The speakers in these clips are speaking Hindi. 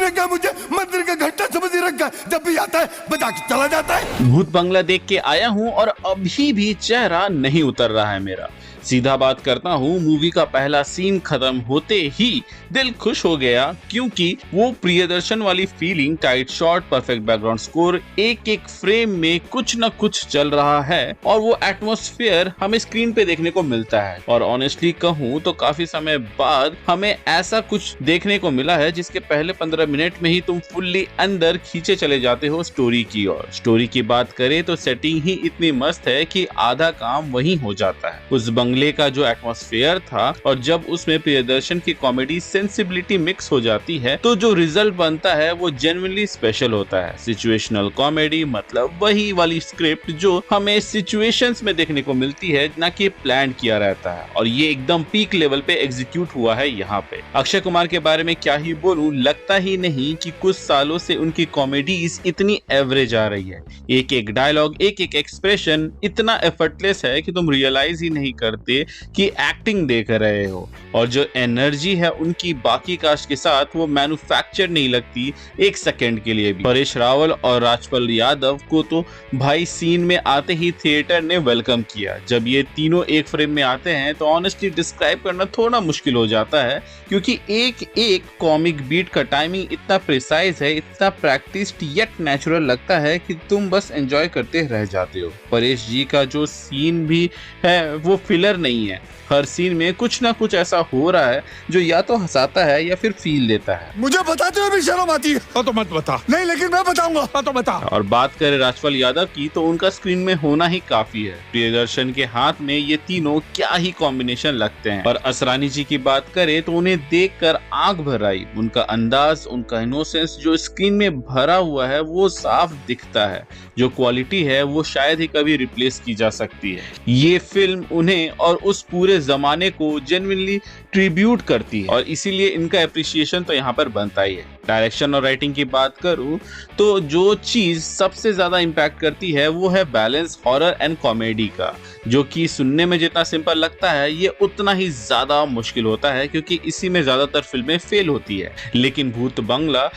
तूने क्या मुझे मंदिर का घंटा समझ रखा है? जब भी आता है बजा के चला जाता है। भूत बंगला देख के आया हूँ और अभी भी चेहरा नहीं उतर रहा है मेरा। सीधा बात करता हूँ, मूवी का पहला सीन खत्म होते ही दिल खुश हो गया, क्योंकि वो प्रियदर्शन वाली feeling, tight shot, perfect background score, एक एक फ्रेम में कुछ न कुछ चल रहा है और वो एटमॉस्फेयर हमें स्क्रीन पे देखने को मिलता है। और ऑनेस्टली कहूँ तो काफी समय बाद हमें ऐसा कुछ देखने को मिला है जिसके पहले 15 मिनट में ही तुम फुल्ली अंदर खींचे चले जाते हो स्टोरी की ओर। स्टोरी की बात करें तो सेटिंग ही इतनी मस्त है कि आधा काम वहीं हो जाता है। उस बंगले का जो एटमॉस्फेयर था और जब उसमें प्रियदर्शन की कॉमेडी सेंसिबिलिटी मिक्स हो जाती है तो जो रिजल्ट बनता है वो जेन्युइनली स्पेशल होता है। सिचुएशनल कॉमेडी मतलब वही वाली स्क्रिप्ट जो हमें सिचुएशंस में देखने को मिलती है, ना कि प्लान किया रहता है, और ये एकदम पीक लेवल पे एग्जीक्यूट हुआ है यहाँ पे। अक्षय कुमार के बारे में क्या ही बोलूं, लगता ही नहीं कि कुछ सालों से उनकी कॉमेडीज इतनी एवरेज आ रही है। एक एक डायलॉग, एक एक एक्सप्रेशन इतना एफर्टलेस है कि तुम रियलाइज ही नहीं करते कि एक्टिंग देख रहे हो, और जो एनर्जी है उनकी बाकी कास्ट के साथ वो मैन्युफैक्चर नहीं लगती एक सेकंड के लिए भी। परेश रावल और राजपाल यादव को तो भाई सीन में आते ही थिएटर ने वेलकम किया। जब ये तीनों एक फ्रेम में आते हैं तो ऑनेस्टली डिस्क्राइब करना थोड़ा मुश्किल हो जाता है, क्योंकि एक एक कॉमिक बीट का टाइमिंग इतना प्रिसाइज है, इतना प्रैक्टिस्ड येट नेचुरल लगता है कि तुम बस एंजॉय करते रह जाते हो। परेश जी का जो सीन भी है वो फिलर नहीं है, हर सीन में कुछ ना कुछ ऐसा हो रहा है जो या तो हंसाता है या फिर फील देता है। मुझे बताते हुए भी शर्म आती है। तो मत बता। नहीं, लेकिन मैं बताऊंगा। तो बता। और बात करें राजपाल यादव की तो उनका स्क्रीन में होना ही काफी है। प्रियदर्शन के हाथ में ये तीनों क्या ही कॉम्बिनेशन लगते हैं। और असरानी जी की बात करें तो उन्हें देखकर आंख भर आई। उनका अंदाज, उनका इनोसेंस जो स्क्रीन में भरा हुआ है वो साफ दिखता है। जो क्वालिटी है वो शायद ही कभी रिप्लेस की जा सकती है। ये फिल्म उन्हें और उस पूरे जमाने को जेन्युइनली ट्रिब्यूट करती है और इसीलिए इनका एप्रिसिएशन तो यहाँ पर बनता ही है। डायरेक्शन और राइटिंग की बात करूँ तो जो चीज सबसे ज्यादा इम्पैक्ट करती है वो है बैलेंस हॉरर एंड कॉमेडी का, जो कि सुनने में जितना सिंपल लगता है ये उतना ही ज्यादा मुश्किल होता है, क्योंकि इसी में ज्यादातर फिल्में फेल होती है। लेकिन भूत बंगला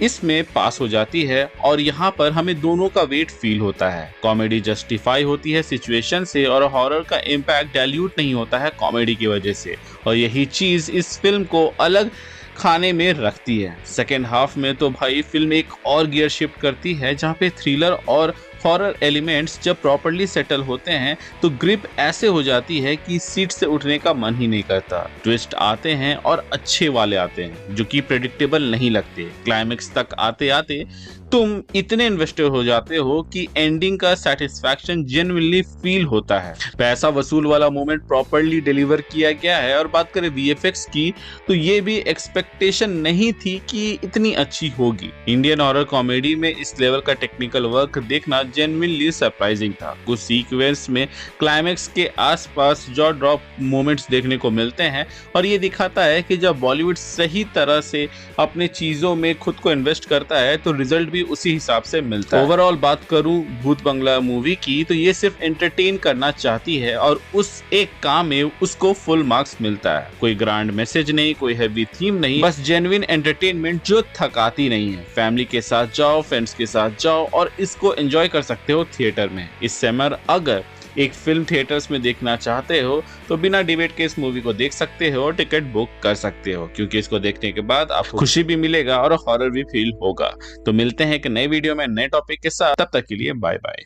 इसमें पास हो जाती है और यहाँ पर हमें दोनों का वेट फील होता है। कॉमेडी जस्टिफाई होती है सिचुएशन से और हॉरर का इम्पैक्ट डाइल्यूट नहीं होता है कॉमेडी की वजह से, और यही चीज इस फिल्म को अलग खाने में रखती है। सेकेंड हाफ में तो भाई फिल्म एक और गियर शिफ्ट करती है, जहाँ पे थ्रिलर और हॉरर एलिमेंट्स जब प्रॉपर्ली सेटल होते हैं तो ग्रिप ऐसे हो जाती है कि सीट से उठने का मन ही नहीं करता। ट्विस्ट आते हैं और अच्छे वाले आते हैं जो कि प्रेडिक्टेबल नहीं लगते। क्लाइमेक्स तक आते आते तुम इतने इन्वेस्टेड हो जाते हो कि एंडिंग का सेटिस्फैक्शन जेन्युइनली फील होता है। पैसा वसूल वाला मोमेंट प्रॉपर्ली डिलीवर किया गया है। और बात करें वीएफएक्स की तो ये भी एक्सपेक्टेशन नहीं थी कि इतनी अच्छी होगी। इंडियन हॉरर कॉमेडी में इस लेवल का टेक्निकल वर्क देखना जेन्युइनली सरप्राइजिंग था। कुछ सीक्वेंस में क्लाइमेक्स के आसपास जॉ ड्रॉप मोमेंट्स देखने को मिलते हैं और ये दिखाता है कि जब बॉलीवुड सही तरह से अपने चीजों में खुद को इन्वेस्ट करता है तो रिजल्ट भी उसी हिसाब से मिलता है। ओवरऑल बात करूं भूत बंगला मूवी की तो ये सिर्फ एंटरटेन करना चाहती है और उस एक काम में उसको फुल मार्क्स मिलता है। कोई ग्रैंड मैसेज नहीं, कोई हैवी थीम नहीं, बस जेन्युइन एंटरटेनमेंट जो थकाती नहीं है। फैमिली के साथ जाओ, फ्रेंड्स के साथ जाओ और इसको एंजॉय कर सकते हो थिएटर में। इस समर अगर एक फिल्म थिएटर्स में देखना चाहते हो तो बिना डिबेट के इस मूवी को देख सकते हो और टिकट बुक कर सकते हो, क्योंकि इसको देखने के बाद आपको खुशी भी मिलेगा और हॉरर भी फील होगा। तो मिलते हैं एक नए वीडियो में नए टॉपिक के साथ, तब तक के लिए बाय बाय।